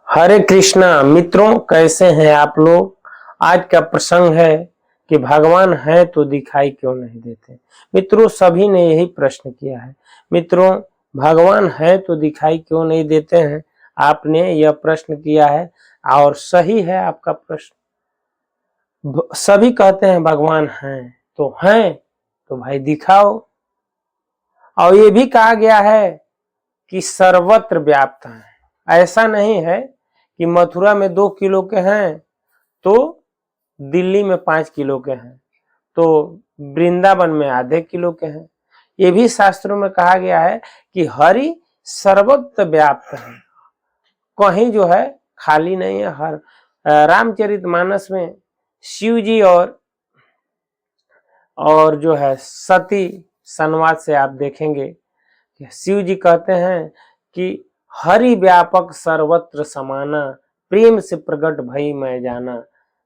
हरे कृष्णा मित्रों, कैसे हैं आप लोग। आज का प्रसंग है कि भगवान है तो दिखाई क्यों नहीं देते। मित्रों, सभी ने यही प्रश्न किया है। मित्रों, भगवान है तो दिखाई क्यों नहीं देते हैं, आपने यह प्रश्न किया है और सही है आपका प्रश्न। सभी कहते हैं भगवान हैं तो भाई दिखाओ। और ये भी कहा गया है कि सर्वत्र व्याप्त है। ऐसा नहीं है कि मथुरा में 2 किलो के हैं तो दिल्ली में 5 किलो के हैं, तो वृंदावन में आधे किलो के हैं। ये भी शास्त्रों में कहा गया है कि हरि सर्वत्र व्याप्त है, कहीं जो है खाली नहीं है। हर रामचरितमानस में शिव जी और जो है सती संवाद से आप देखेंगे, शिव जी कहते हैं कि हरि व्यापक सर्वत्र समाना, प्रेम से प्रकट भई मैं जाना।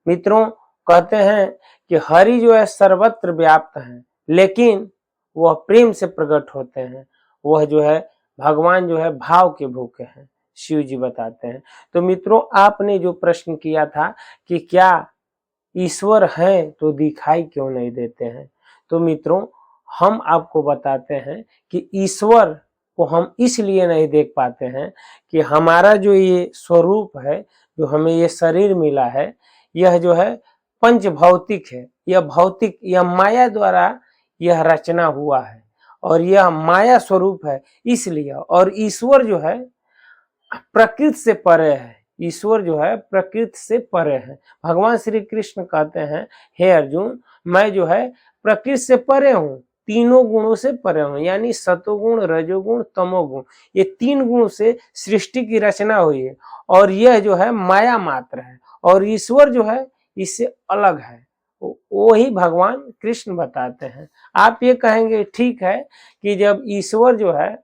मित्रों, कहते हैं कि हरि जो है सर्वत्र व्याप्त है, लेकिन वह प्रेम से प्रकट होते हैं। वह जो है भगवान जो है भाव के भूखे हैं, शिव जी बताते हैं। तो मित्रों, आपने जो प्रश्न किया था कि क्या ईश्वर हैं तो दिखाई क्यों नहीं देते हैं, तो मित्रों हम आपको बताते हैं कि ईश्वर को हम इसलिए नहीं देख पाते हैं कि हमारा जो ये स्वरूप है, जो हमें ये शरीर मिला है, यह जो है पंच भौतिक है। यह भौतिक, यह माया द्वारा यह रचना हुआ है और यह माया स्वरूप है इसलिए। और ईश्वर जो है प्रकृति से परे है। ईश्वर जो है प्रकृति से परे है। भगवान श्री कृष्ण कहते हैं, हे अर्जुन, मैं जो है प्रकृति से परे हूँ, तीनों गुणों से परे हूँ, यानी सतोगुण, रजोगुण, तमोगुण, ये 3 गुण से सृष्टि की रचना हुई है और यह जो है माया मात्र है और ईश्वर जो है इससे अलग है। वही भगवान कृष्ण बताते हैं। आप ये कहेंगे ठीक है कि जब ईश्वर जो है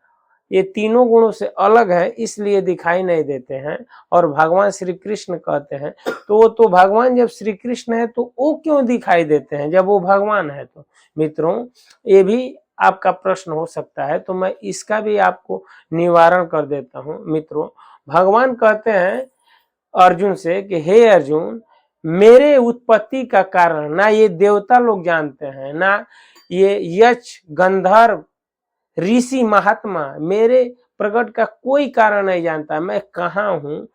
ये तीनों गुणों से अलग है इसलिए दिखाई नहीं देते हैं और भगवान श्री कृष्ण कहते हैं, तो वो तो भगवान जब श्री कृष्ण है तो वो क्यों दिखाई देते हैं जब वो भगवान है। तो मित्रों, ये भी आपका प्रश्न हो सकता है, तो मैं इसका भी आपको निवारण कर देता हूँ। मित्रों, भगवान कहते हैं अर्जुन से कि हे अर्जुन, मेरे उत्पत्ति का कारण ना ये देवता लोग जानते हैं, ना ये यक्ष, गंधर्व, ऋषि, महात्मा मेरे प्रकट का कोई कारण नहीं जानता। मैं कहाँ हूँ,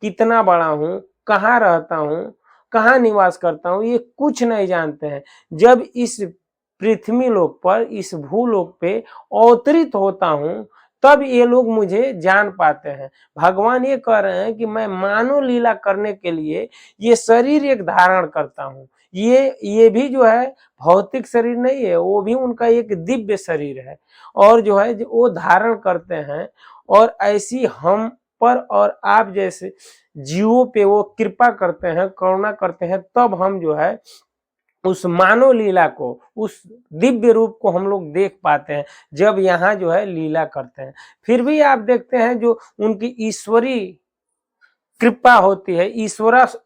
कितना बड़ा हूँ, कहाँ रहता हूँ, कहाँ निवास करता हूँ, ये कुछ नहीं जानते हैं। जब इस पृथ्वी लोक पर, इस भूलोक पे अवतरित होता हूँ, तब ये लोग मुझे जान पाते हैं। भगवान ये कह रहे हैं कि मैं मानव लीला करने के लिए ये शरीर एक धारण करता हूँ। ये भी जो है भौतिक शरीर नहीं है, वो भी उनका एक दिव्य शरीर है और जो है वो धारण करते हैं और ऐसी हम पर और आप जैसे जीवों पे वो कृपा करते हैं, करुणा करते हैं, तब हम जो है उस मानव लीला को, उस दिव्य रूप को हम लोग देख पाते हैं जब यहाँ जो है लीला करते हैं। फिर भी आप देखते हैं जो उनकी ईश्वरी कृपा होती है,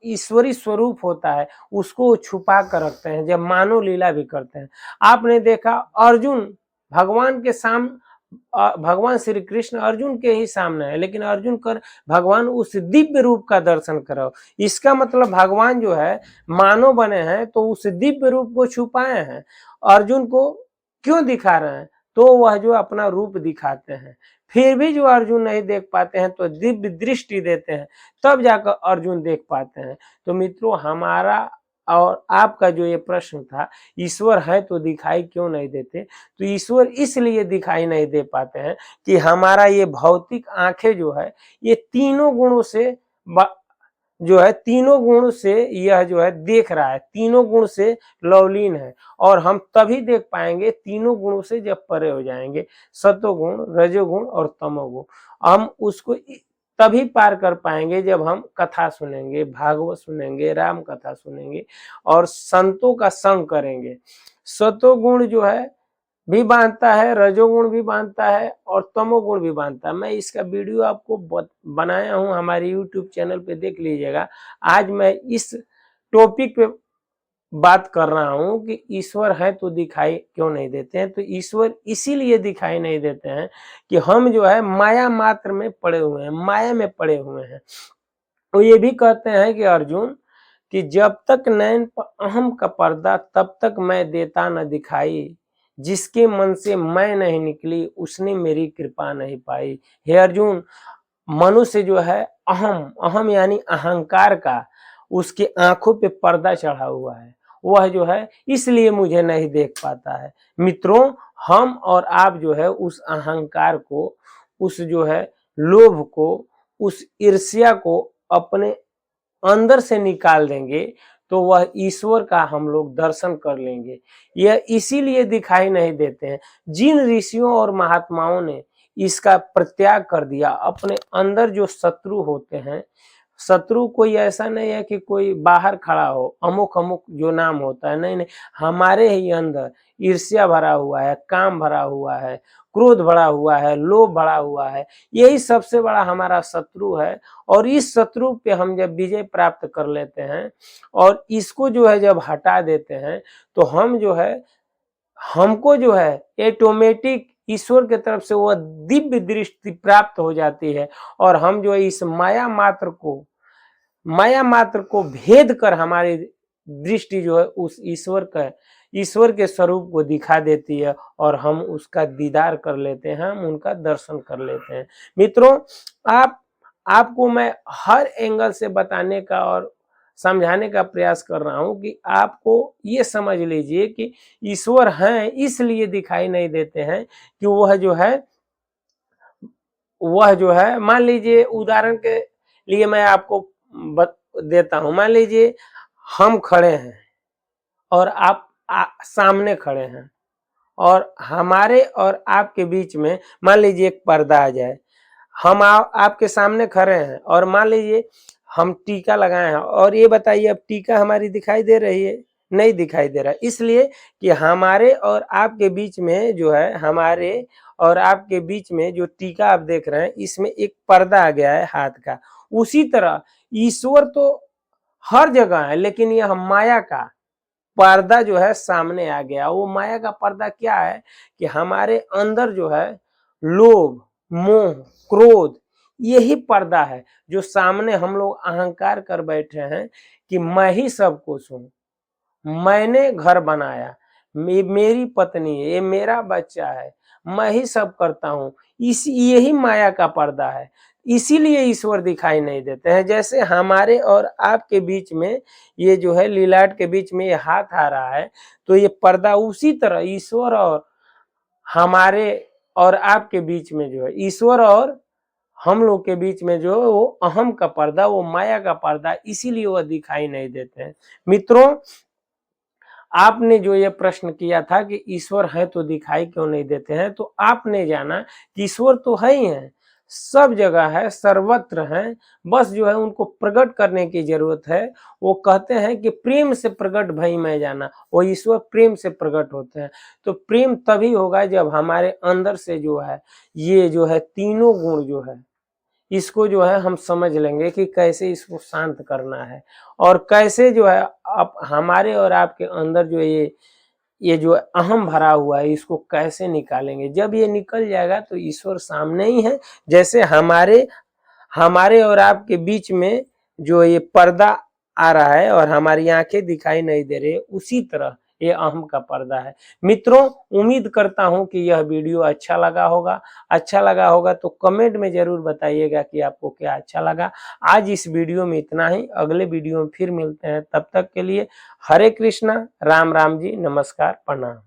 ईश्वरी स्वरूप होता है, उसको छुपा कर रखते हैं जब मानव लीला भी करते हैं। आपने देखा अर्जुन भगवान के भगवान श्री कृष्ण अर्जुन के ही सामने है, लेकिन अर्जुन कर भगवान उस दिव्य रूप का दर्शन करो। इसका मतलब भगवान जो है मानव बने हैं तो उस दिव्य रूप को छुपाए हैं। अर्जुन को क्यों दिखा रहे हैं, तो वह जो अपना रूप दिखाते हैं। फिर भी जो अर्जुन नहीं देख पाते हैं तो दिव्य दृष्टि देते हैं, तब जाकर अर्जुन देख पाते हैं। तो मित्रों, हमारा और आपका जो ये प्रश्न था, ईश्वर है तो दिखाई क्यों नहीं देते, तो ईश्वर इसलिए दिखाई नहीं दे पाते हैं कि हमारा ये भौतिक आंखें जो है ये तीनों गुणों से जो है तीनों गुण से यह जो है देख रहा है, तीनों गुण से लवलीन है और हम तभी देख पाएंगे तीनों गुणों से जब परे हो जाएंगे, सतोगुण, रजोगुण और तमोगुण। हम उसको तभी पार कर पाएंगे जब हम कथा सुनेंगे, भागवत सुनेंगे, राम कथा सुनेंगे और संतों का संग करेंगे। सतोगुण जो है भी बांधता है, रजोगुण भी बांधता है और तमोगुण भी बांधता है। मैं इसका वीडियो आपको बनाया हूं, हमारे YouTube चैनल पे देख लीजिएगा। आज मैं इस टॉपिक पे बात कर रहा हूं कि ईश्वर है तो दिखाई क्यों नहीं देते हैं। तो ईश्वर इसीलिए दिखाई नहीं देते हैं कि हम जो है माया मात्र में पड़े हुए हैं, माया में पड़े हुए हैं। वो ये भी कहते हैं कि अर्जुन कि जब तक नैन पर अहम का पर्दा तब तक मैं देता न दिखाई, जिसके मन से मैं नहीं निकली उसने मेरी कृपा नहीं पाई। हे अर्जुन, मनुष्य जो है अहम अहम यानी अहंकार का उसके आंखों पे पर्दा चढ़ा हुआ है, वह जो है इसलिए मुझे नहीं देख पाता है। मित्रों, हम और आप जो है उस अहंकार को, उस जो है लोभ को, उस ईर्ष्या को अपने अंदर से निकाल देंगे तो वह ईश्वर का हम लोग दर्शन कर लेंगे। यह इसीलिए दिखाई नहीं देते हैं। जिन ऋषियों और महात्माओं ने इसका प्रत्याग कर दिया, अपने अंदर जो शत्रु होते हैं, शत्रु कोई ऐसा नहीं है कि कोई बाहर खड़ा हो, अमुक अमुक जो नाम होता है, नहीं नहीं, हमारे ही अंदर ईर्ष्या भरा हुआ है, काम भरा हुआ है, क्रोध भरा हुआ है, लोभ भरा हुआ है। यही सबसे बड़ा हमारा शत्रु है। और इस शत्रु पे हम जब विजय प्राप्त कर लेते हैं और इसको जो है जब हटा देते हैं तो हम जो है, हमको जो है ऑटोमेटिक ईश्वर की तरफ से वह दिव्य दृष्टि प्राप्त हो जाती है और हम जो है इस माया मात्र को भेद कर हमारी दृष्टि जो है उस ईश्वर के स्वरूप को दिखा देती है और हम उसका दीदार कर लेते हैं, हम उनका दर्शन कर लेते हैं। मित्रों, आपको मैं हर एंगल से बताने का और समझाने का प्रयास कर रहा हूं कि आपको ये समझ लीजिए कि ईश्वर हैं इसलिए दिखाई नहीं देते हैं कि वह जो है मान लीजिए, उदाहरण के लिए मैं आपको देता हूं। मान लीजिए हम खड़े हैं और आप सामने खड़े हैं और हमारे और आपके बीच में मान लीजिए एक पर्दा आ जाए। हम आपके सामने खड़े हैं और मान लीजिए हम टीका लगाए हैं और ये बताइए अब टीका हमारी दिखाई दे रही है? नहीं दिखाई दे रहा है। इसलिए कि हमारे और आपके बीच में जो है, हमारे और आपके बीच में जो टीका आप देख रहे हैं इसमें एक पर्दा आ गया है हाथ का। उसी तरह ईश्वर तो हर जगह है, लेकिन यह माया का पर्दा जो है सामने आ गया। वो माया का पर्दा क्या है कि हमारे अंदर जो है लोभ, मोह, क्रोध, यही पर्दा है जो सामने हम लोग अहंकार कर बैठे हैं कि मैं ही सब कुछ हूं, मैंने घर बनाया, मेरी पत्नी है, ये मेरा बच्चा है, मैं ही सब करता हूं। यही माया का पर्दा है। इसीलिए ईश्वर दिखाई नहीं देते हैं। जैसे हमारे और आपके बीच में ये जो है लीलाट के बीच में ये हाथ आ रहा है, तो ये पर्दा उसी तरह ईश्वर और हमारे और आपके बीच में जो है, ईश्वर और हम लोग के बीच में जो है वो अहम का पर्दा, वो माया का पर्दा, इसीलिए वह दिखाई नहीं देते हैं। मित्रों, आपने जो ये प्रश्न किया था कि ईश्वर है तो दिखाई क्यों नहीं देते हैं, तो आपने जाना कि ईश्वर तो है ही है, सब जगह है, सर्वत्र है, बस जो है उनको प्रकट करने की जरूरत है। वो कहते हैं कि प्रेम से प्रकट भई मैं जाना, वो ईश्वर प्रेम से प्रकट होते हैं। तो प्रेम तभी होगा जब हमारे अंदर से जो है ये जो है तीनों गुण जो है इसको जो है हम समझ लेंगे कि कैसे इसको शांत करना है और कैसे जो है आप हमारे और आपके अंदर जो ये जो अहम भरा हुआ है इसको कैसे निकालेंगे। जब ये निकल जाएगा तो ईश्वर सामने ही है। जैसे हमारे हमारे और आपके बीच में जो ये पर्दा आ रहा है और हमारी आंखें दिखाई नहीं दे रही है, उसी तरह ये अहम का पर्दा है। मित्रों, उम्मीद करता हूं कि यह वीडियो अच्छा लगा होगा। अच्छा लगा होगा तो कमेंट में जरूर बताइएगा कि आपको क्या अच्छा लगा। आज इस वीडियो में इतना ही, अगले वीडियो में फिर मिलते हैं। तब तक के लिए हरे कृष्णा, राम राम जी, नमस्कार, प्रणाम।